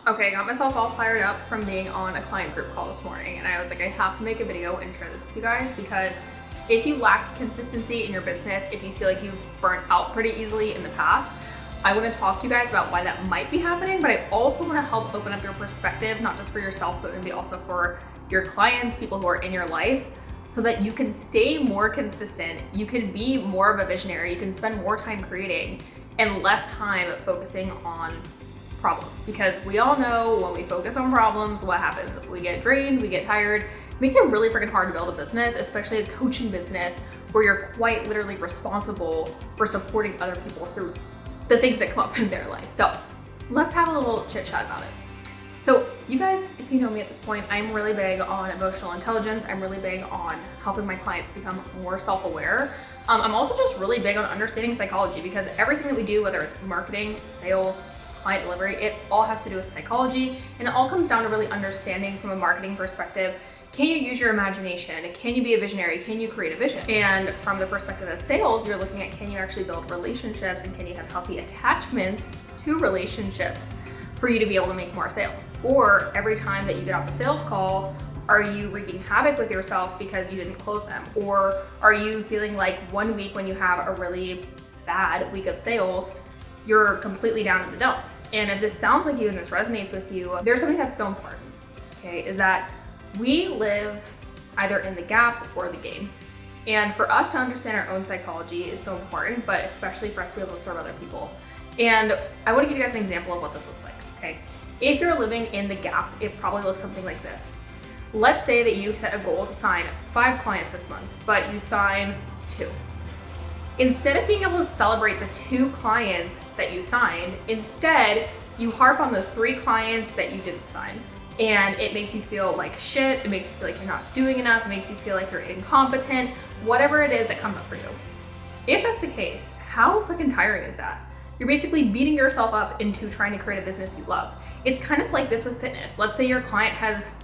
Okay, I got myself all fired up from being on a client group call this morning, and I was like, I have to make a video and share this with you guys because if you lack consistency in your business, if you feel like you've burnt out pretty easily in the past, I want to talk to you guys about why that might be happening, but I also want to help open up your perspective, not just for yourself, but maybe also for your clients, people who are in your life, so that you can stay more consistent, you can be more of a visionary, you can spend more time creating and less time focusing on problems, because we all know when we focus on problems, what happens? We get drained, we get tired. It makes it really freaking hard to build a business, especially a coaching business where you're quite literally responsible for supporting other people through the things that come up in their life. So let's have a little chit chat about it. So you guys, if you know me at this point, I'm really big on emotional intelligence. I'm really big on helping my clients become more self-aware. I'm also just really big on understanding psychology, because everything that we do, whether it's marketing, sales, client delivery, it all has to do with psychology, and it all comes down to really understanding from a marketing perspective, can you use your imagination? Can you be a visionary? Can you create a vision? And from the perspective of sales, you're looking at, can you actually build relationships, and can you have healthy attachments to relationships for you to be able to make more sales? Or every time that you get off a sales call, are you wreaking havoc with yourself because you didn't close them? Or are you feeling like one week when you have a really bad week of sales, you're completely down in the dumps? And if this sounds like you and this resonates with you, there's something that's so important, okay, is that we live either in the gap or the game. And for us to understand our own psychology is so important, but especially for us to be able to serve other people. And I want to give you guys an example of what this looks like, okay? If you're living in the gap, it probably looks something like this. Let's say that you set a goal to sign 5 clients this month, but you sign 2. Instead of being able to celebrate the 2 clients that you signed, instead you harp on those 3 clients that you didn't sign. And it makes you feel like shit, it makes you feel like you're not doing enough, it makes you feel like you're incompetent, whatever it is that comes up for you. If that's the case, how freaking tiring is that? You're basically beating yourself up into trying to create a business you love. It's kind of like this with fitness. Let's say your client has,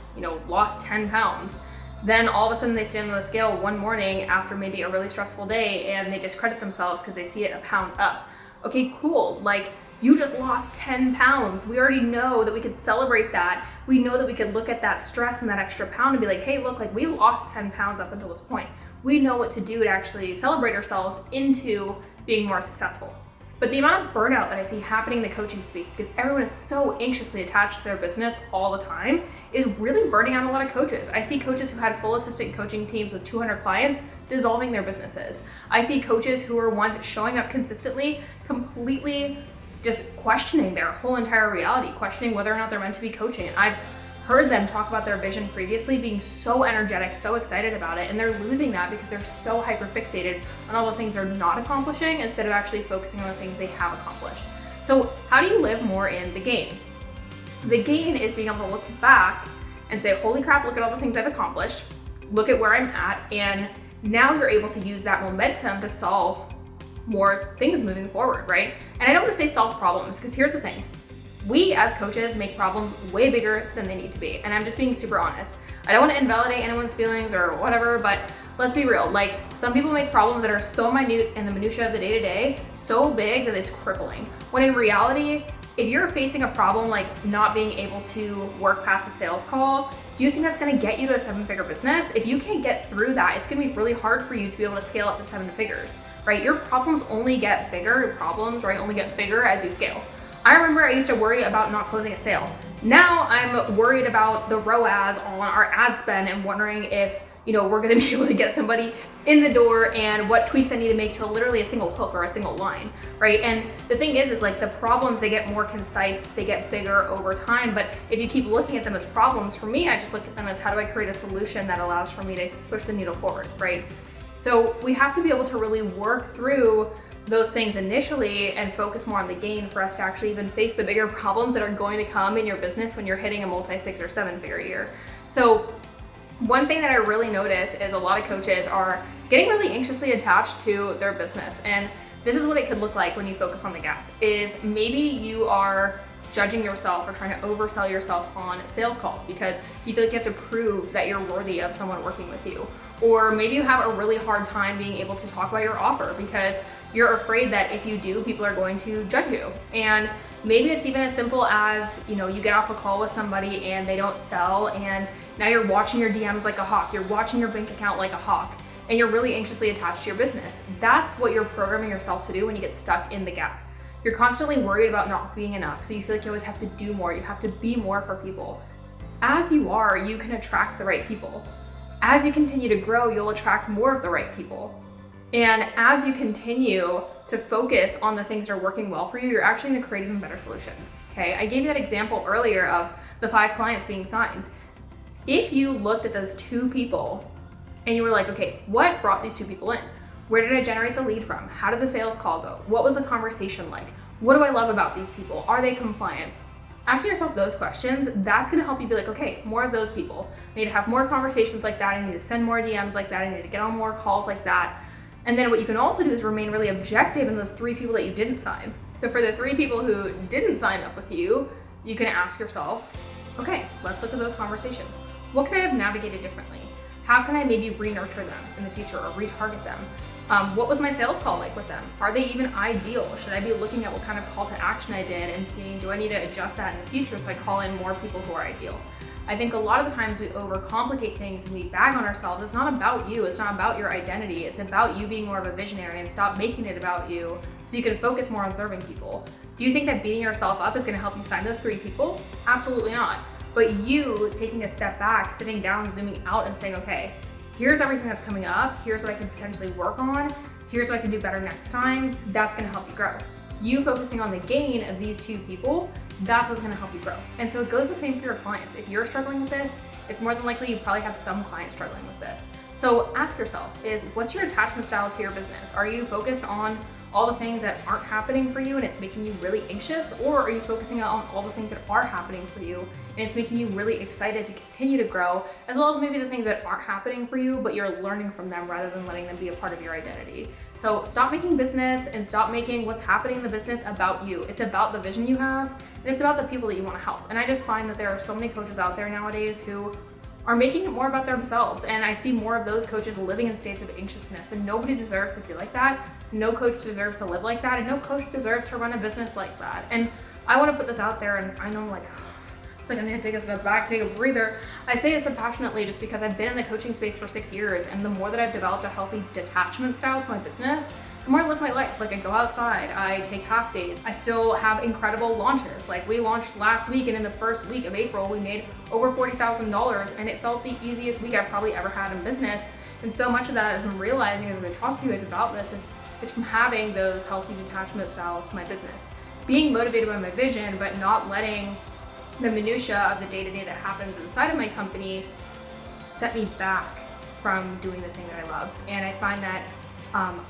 lost 10 pounds. Then all of a sudden they stand on the scale one morning after maybe a really stressful day and they discredit themselves because they see it a pound up. Okay, cool. Like, you just lost 10 pounds. We already know that we could celebrate that. We know that we could look at that stress and that extra pound and be like, hey, look, like we lost 10 pounds up until this point. We know what to do to actually celebrate ourselves into being more successful. But the amount of burnout that I see happening in the coaching space, because everyone is so anxiously attached to their business all the time, is really burning out a lot of coaches. I see coaches who had full assistant coaching teams with 200 clients dissolving their businesses. I see coaches who are ones showing up consistently, completely just questioning their whole entire reality, questioning whether or not they're meant to be coaching. And I've heard them talk about their vision previously, being so energetic, so excited about it, and they're losing that because they're so hyper fixated on all the things they're not accomplishing instead of actually focusing on the things they have accomplished. So how do you live more in the gain? The gain is being able to look back and say, holy crap, look at all the things I've accomplished, look at where I'm at, and now you're able to use that momentum to solve more things moving forward, right? And I don't want to say solve problems, because here's the thing. We as coaches make problems way bigger than they need to be. And I'm just being super honest. I don't want to invalidate anyone's feelings or whatever, but let's be real. Like, some people make problems that are so minute in the minutia of the day-to-day, so big that it's crippling. When in reality, if you're facing a problem like not being able to work past a sales call, do you think that's going to get you to a 7-figure business? If you can't get through that, it's going to be really hard for you to be able to scale up to 7 figures, right? Your problems only get bigger, only get bigger as you scale. I remember I used to worry about not closing a sale. Now I'm worried about the ROAS on our ad spend and wondering if, we're gonna be able to get somebody in the door and what tweaks I need to make to literally a single hook or a single line, right? And the thing is like the problems, they get more concise, they get bigger over time. But if you keep looking at them as problems, for me, I just look at them as how do I create a solution that allows for me to push the needle forward, right? So we have to be able to really work through those things initially and focus more on the gain for us to actually even face the bigger problems that are going to come in your business when you're hitting a multi-6 or 7-figure year. So one thing that I really noticed is a lot of coaches are getting really anxiously attached to their business. And this is what it could look like when you focus on the gap, is maybe you are judging yourself or trying to oversell yourself on sales calls because you feel like you have to prove that you're worthy of someone working with you. Or maybe you have a really hard time being able to talk about your offer because you're afraid that if you do, people are going to judge you. And maybe it's even as simple as, you get off a call with somebody and they don't sell, and now you're watching your DMs like a hawk, you're watching your bank account like a hawk, and you're really anxiously attached to your business. That's what you're programming yourself to do when you get stuck in the gap. You're constantly worried about not being enough, so you feel like you always have to do more, you have to be more for people. As you are, you can attract the right people. As you continue to grow, you'll attract more of the right people. And as you continue to focus on the things that are working well for you, you're actually gonna create even better solutions, okay? I gave you that example earlier of the 5 clients being signed. If you looked at those 2 people and you were like, okay, what brought these 2 people in? Where did I generate the lead from? How did the sales call go? What was the conversation like? What do I love about these people? Are they compliant? Asking yourself those questions, that's gonna help you be like, okay, more of those people. I need to have more conversations like that. I need to send more DMs like that. I need to get on more calls like that. And then what you can also do is remain really objective in those 3 people that you didn't sign. So for the 3 people who didn't sign up with you, you can ask yourself, okay, let's look at those conversations. What could I have navigated differently? How can I maybe re-nurture them in the future or retarget them? What was my sales call like with them? Are they even ideal? Should I be looking at what kind of call to action I did and seeing, do I need to adjust that in the future so I call in more people who are ideal? I think a lot of the times we overcomplicate things and we bag on ourselves. It's not about you, it's not about your identity, it's about you being more of a visionary, and stop making it about you so you can focus more on serving people. Do you think that beating yourself up is gonna help you sign those 3 people? Absolutely not. But you taking a step back, sitting down, zooming out and saying, okay, here's everything that's coming up, here's what I can potentially work on, here's what I can do better next time, that's gonna help you grow. You focusing on the gain of these 2 people, that's what's gonna help you grow. And so it goes the same for your clients. If you're struggling with this, it's more than likely you probably have some clients struggling with this. So ask yourself, what's your attachment style to your business? Are you focused on all the things that aren't happening for you and it's making you really anxious? Or are you focusing on all the things that are happening for you and it's making you really excited to continue to grow, as well as maybe the things that aren't happening for you, but you're learning from them rather than letting them be a part of your identity? So stop making business and stop making what's happening in the business about you. It's about the vision you have and it's about the people that you want to help. And I just find that there are so many coaches out there nowadays who are making it more about themselves. And I see more of those coaches living in states of anxiousness, and nobody deserves to feel like that. No coach deserves to live like that, and no coach deserves to run a business like that. And I want to put this out there, and I know I'm like I need to take a step back, take a breather. I say this so passionately just because I've been in the coaching space for 6 years, and the more that I've developed a healthy detachment style to my business, the more I live my life. Like, I go outside, I take half days, I still have incredible launches. Like, we launched last week, and in the first week of April, we made over $40,000, and it felt the easiest week I've probably ever had in business. And so much of that, as I'm realizing as I talk to you guys about this, is it's from having those healthy detachment styles to my business. Being motivated by my vision, but not letting the minutia of the day-to-day that happens inside of my company set me back from doing the thing that I love. And I find that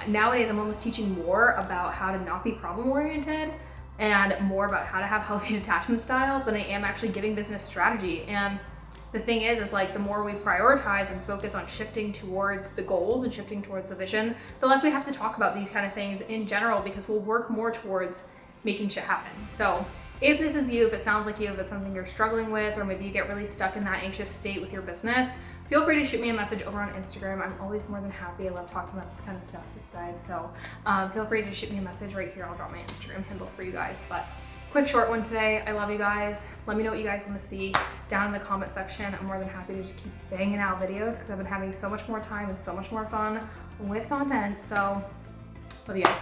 nowadays I'm almost teaching more about how to not be problem-oriented and more about how to have healthy detachment styles than I am actually giving business strategy. And the thing is like, the more we prioritize and focus on shifting towards the goals and shifting towards the vision, the less we have to talk about these kind of things in general, because we'll work more towards making shit happen. So if this is you, if it sounds like you, if it's something you're struggling with, or maybe you get really stuck in that anxious state with your business, feel free to shoot me a message over on Instagram. I'm always more than happy. I love talking about this kind of stuff with you guys. So feel free to shoot me a message right here. I'll drop my Instagram handle for you guys. But quick short one today. I love you guys. Let me know what you guys want to see down in the comment section. I'm more than happy to just keep banging out videos because I've been having so much more time and so much more fun with content. So love you guys.